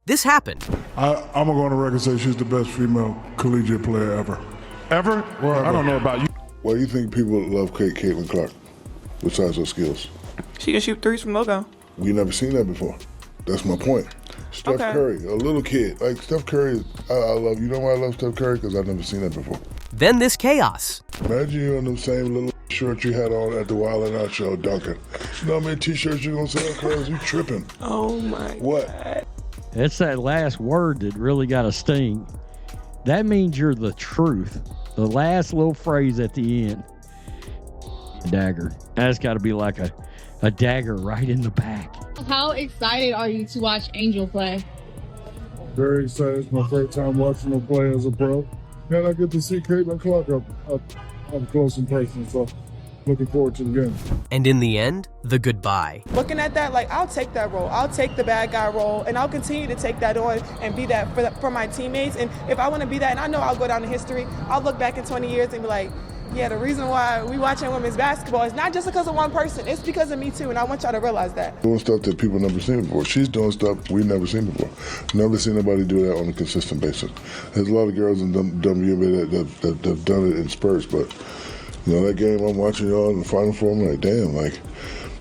This happened. I'm going to go on the record and say she's the best female collegiate player ever. Ever? Well, I don't know about you. Why do you think people love Caitlin Clark besides her skills? She can shoot threes from logo. We never seen that before. That's my point. Steph Curry, a little kid. Like, Steph Curry, I love, you know why I love Steph Curry? Because I've never seen that before. Then this chaos. Imagine you in the same little shirt you had on at the Wild 'N Out show, dunking. You know how many t-shirts you gonna sell, cuz? You tripping. Oh my What? God. It's that last word that really got a sting. That means you're the truth. The last little phrase at the end. Dagger. That's got to be like a dagger right in the back. How excited are you to watch Angel play? Very excited. It's my first time watching her play as a pro. And I get to see Caitlin Clark up close in person, so looking forward to the game. And in the end, the goodbye. Looking at that, like, I'll take that role. I'll take the bad guy role, and I'll continue to take that on and be that for my teammates. And if I want to be that, and I know I'll go down in history, I'll look back in 20 years and be like, yeah, the reason why we watching women's basketball is not just because of one person. It's because of me too, and I want y'all to realize that. Doing stuff that people never seen before. She's doing stuff we've never seen before. Never seen nobody do that on a consistent basis. There's a lot of girls in WNBA that have done it in spurts, but you know, that game I'm watching y'all in the Final Four, I'm like, damn, like,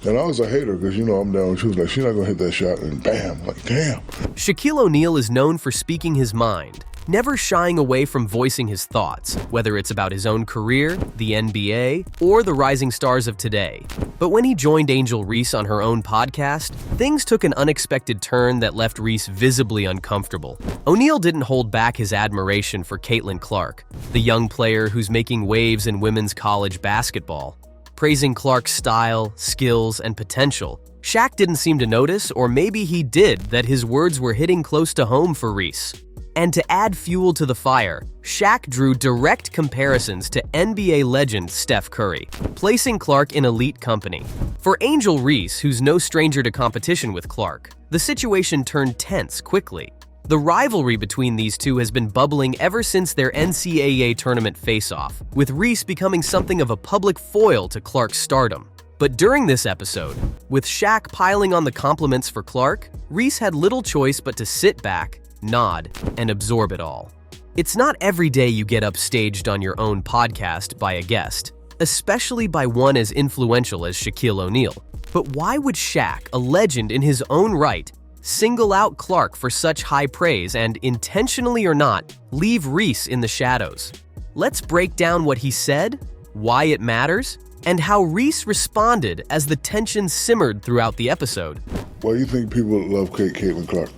and I was a hater because, you know, I'm down. She was like, she's not going to hit that shot, and bam, like, damn. Shaquille O'Neal is known for speaking his mind, never shying away from voicing his thoughts, whether it's about his own career, the NBA, or the rising stars of today. But when he joined Angel Reese on her own podcast, things took an unexpected turn that left Reese visibly uncomfortable. O'Neal didn't hold back his admiration for Caitlin Clark, the young player who's making waves in women's college basketball. Praising Clark's style, skills, and potential, Shaq didn't seem to notice, or maybe he did, that his words were hitting close to home for Reese. And to add fuel to the fire, Shaq drew direct comparisons to NBA legend Steph Curry, placing Clark in elite company. For Angel Reese, who's no stranger to competition with Clark, the situation turned tense quickly. The rivalry between these two has been bubbling ever since their NCAA tournament face-off, with Reese becoming something of a public foil to Clark's stardom. But during this episode, with Shaq piling on the compliments for Clark, Reese had little choice but to sit back, nod, and absorb it all. It's not every day you get upstaged on your own podcast by a guest, especially by one as influential as Shaquille O'Neal. But why would Shaq, a legend in his own right, single out Clark for such high praise and, intentionally or not, leave Reese in the shadows? Let's break down what he said, why it matters, and how Reese responded as the tension simmered throughout the episode. Why do you think people love Caitlin Clark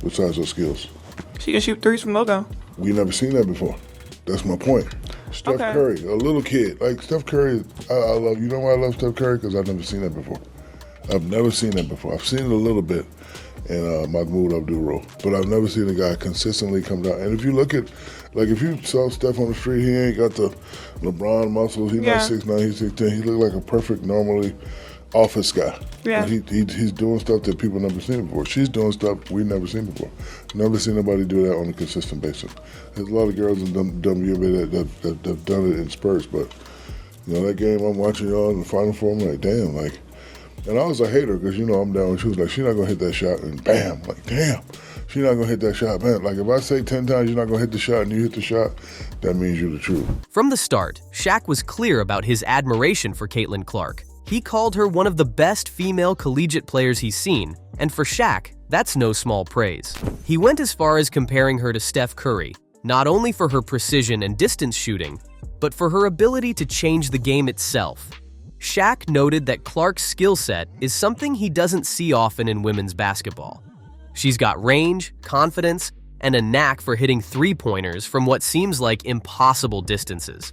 besides her skills? She can shoot threes from logo. We never seen that before. That's my point. Steph Curry, a little kid. Like, Steph Curry, I love, you know why I love Steph Curry? Because I've never seen that before. I've never seen that before. I've seen it a little bit in Mahmoud Abdul-Roh, but I've never seen a guy consistently come down. And if you look at, like, if you saw Steph on the street, he ain't got the LeBron muscles. He's not 6'9", he's 6'10". He look like a perfect, normally office guy. Yeah. He's doing stuff that people never seen before. She's doing stuff we've never seen before. Never seen nobody do that on a consistent basis. There's a lot of girls in WNBA that have done it in spurts, but you know, that game I'm watching y'all in the Final Four, I'm like, damn, like, and I was a hater because, you know, I'm down. She was like, she's not gonna hit that shot, and bam, like, damn, she's not gonna hit that shot, man. Like, if I say 10 times you're not gonna hit the shot and you hit the shot, that means you're the truth. From the start, Shaq was clear about his admiration for Caitlin Clark. He called her one of the best female collegiate players he's seen, and for Shaq, that's no small praise. He went as far as comparing her to Steph Curry, not only for her precision and distance shooting, but for her ability to change the game itself. Shaq noted that Clark's skill set is something he doesn't see often in women's basketball. She's got range, confidence, and a knack for hitting three-pointers from what seems like impossible distances.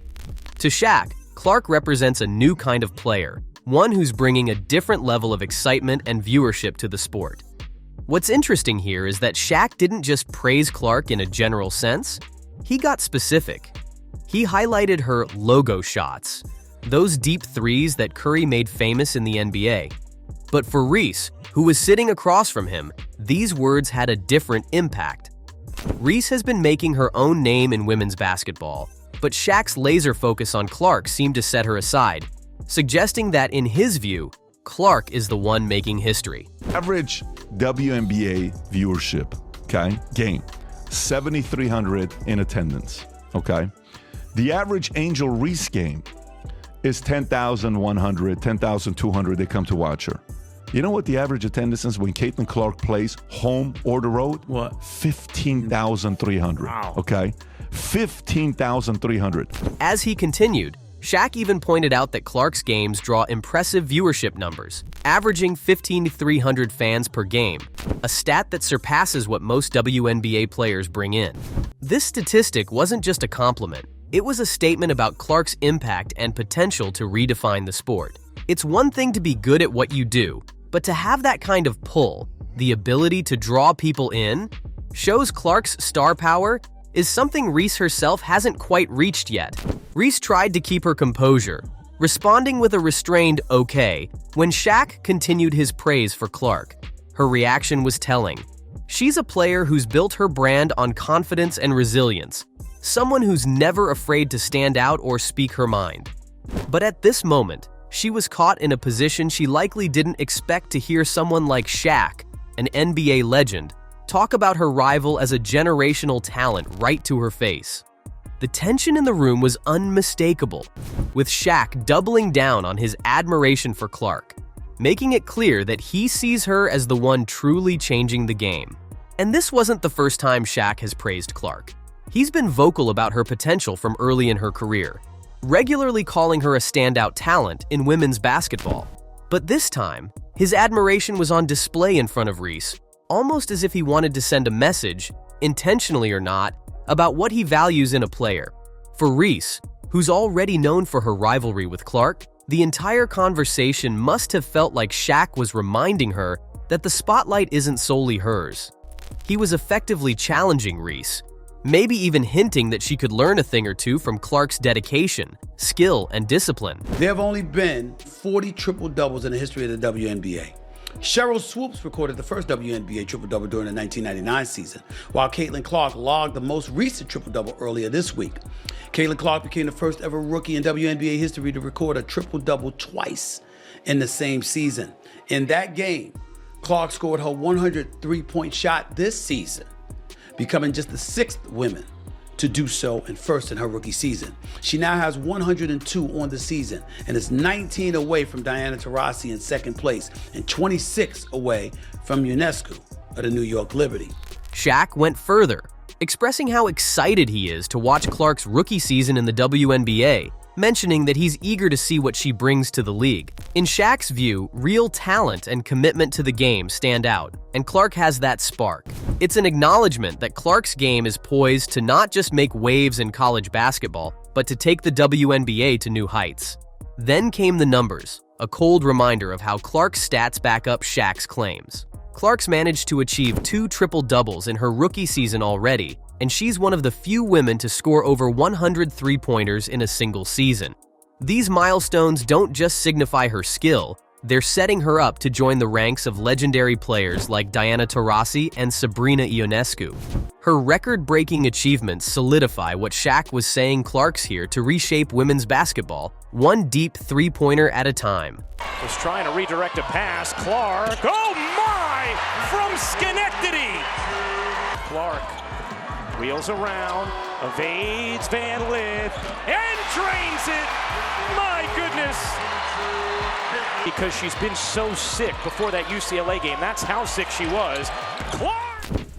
To Shaq, Clark represents a new kind of player, one who's bringing a different level of excitement and viewership to the sport. What's interesting here is that Shaq didn't just praise Clark in a general sense, he got specific. He highlighted her logo shots, those deep threes that Curry made famous in the NBA. But for Reese, who was sitting across from him, these words had a different impact. Reese has been making her own name in women's basketball, but Shaq's laser focus on Clark seemed to set her aside, suggesting that, in his view, Clark is the one making history. Average WNBA viewership okay, game. 7,300 in attendance, okay? The average Angel Reese game is 10,100, 10,200. They come to watch her. You know what the average attendance is when Caitlin Clark plays home or the road? What? 15,300. Wow. Okay? 15,300. As he continued, Shaq even pointed out that Clark's games draw impressive viewership numbers, averaging 15,300 fans per game, a stat that surpasses what most WNBA players bring in. This statistic wasn't just a compliment. It was a statement about Clark's impact and potential to redefine the sport. It's one thing to be good at what you do, but to have that kind of pull, the ability to draw people in, shows Clark's star power is something Reese herself hasn't quite reached yet. Reese tried to keep her composure, responding with a restrained okay when Shaq continued his praise for Clark. Her reaction was telling. She's a player who's built her brand on confidence and resilience, someone who's never afraid to stand out or speak her mind. But at this moment, she was caught in a position she likely didn't expect to hear someone like Shaq, an NBA legend, talk about her rival as a generational talent right to her face. The tension in the room was unmistakable, with Shaq doubling down on his admiration for Clark, making it clear that he sees her as the one truly changing the game. And this wasn't the first time Shaq has praised Clark. He's been vocal about her potential from early in her career, regularly calling her a standout talent in women's basketball. But this time, his admiration was on display in front of Reese, almost as if he wanted to send a message, intentionally or not, about what he values in a player. For Reese, who's already known for her rivalry with Clark, the entire conversation must have felt like Shaq was reminding her that the spotlight isn't solely hers. He was effectively challenging Reese, maybe even hinting that she could learn a thing or two from Clark's dedication, skill, and discipline. There have only been 40 triple-doubles in the history of the WNBA. Cheryl Swoops recorded the first WNBA triple-double during the 1999 season, while Caitlin Clark logged the most recent triple-double earlier this week. Caitlin Clark became the first ever rookie in WNBA history to record a triple-double twice in the same season. In that game, Clark scored her 103-point shot this season, becoming just the sixth woman to do so and first in her rookie season. She now has 102 on the season and is 19 away from Diana Taurasi in second place and 26 away from UNESCO of the New York Liberty. Shaq went further, expressing how excited he is to watch Clark's rookie season in the WNBA, mentioning that he's eager to see what she brings to the league. In Shaq's view, real talent and commitment to the game stand out, and Clark has that spark. It's an acknowledgement that Clark's game is poised to not just make waves in college basketball, but to take the WNBA to new heights. Then came the numbers, a cold reminder of how Clark's stats back up Shaq's claims. Clark's managed to achieve 2 triple-doubles in her rookie season already, and she's one of the few women to score over 100 three-pointers in a single season. These milestones don't just signify her skill, they're setting her up to join the ranks of legendary players like Diana Taurasi and Sabrina Ionescu. Her record-breaking achievements solidify what Shaq was saying Clark's here to reshape women's basketball, one deep three-pointer at a time. Was trying to redirect a pass. Clark, oh my! From Schenectady! Clark wheels around, evades Van Lith, and drains it! My goodness! Because she's been so sick before that UCLA game. That's how sick she was.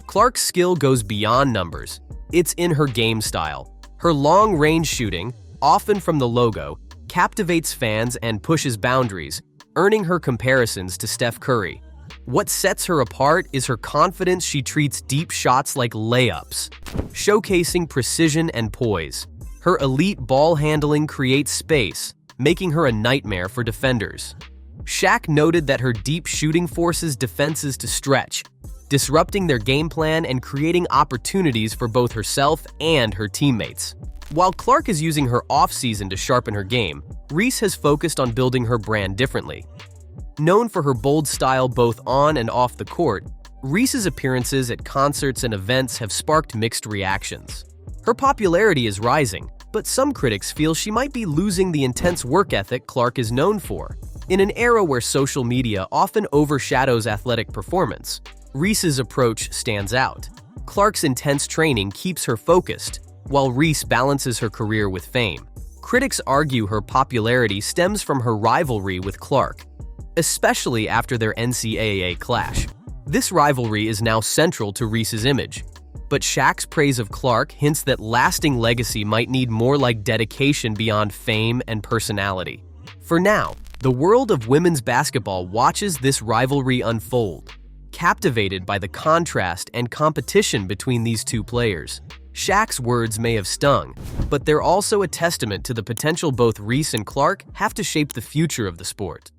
Clark's skill goes beyond numbers. It's in her game style. Her long-range shooting, often from the logo, captivates fans and pushes boundaries, earning her comparisons to Steph Curry. What sets her apart is her confidence. She treats deep shots like layups, showcasing precision and poise. Her elite ball handling creates space, making her a nightmare for defenders. Shaq noted that her deep shooting forces defenses to stretch, disrupting their game plan and creating opportunities for both herself and her teammates. While Clark is using her offseason to sharpen her game, Reese has focused on building her brand differently. Known for her bold style both on and off the court, Reese's appearances at concerts and events have sparked mixed reactions. Her popularity is rising, but some critics feel she might be losing the intense work ethic Clark is known for. In an era where social media often overshadows athletic performance, Reese's approach stands out. Clark's intense training keeps her focused, while Reese balances her career with fame. Critics argue her popularity stems from her rivalry with Clark, especially after their NCAA clash. This rivalry is now central to Reese's image. But Shaq's praise of Clark hints that lasting legacy might need more like dedication beyond fame and personality. For now, the world of women's basketball watches this rivalry unfold, captivated by the contrast and competition between these two players. Shaq's words may have stung, but they're also a testament to the potential both Reese and Clark have to shape the future of the sport.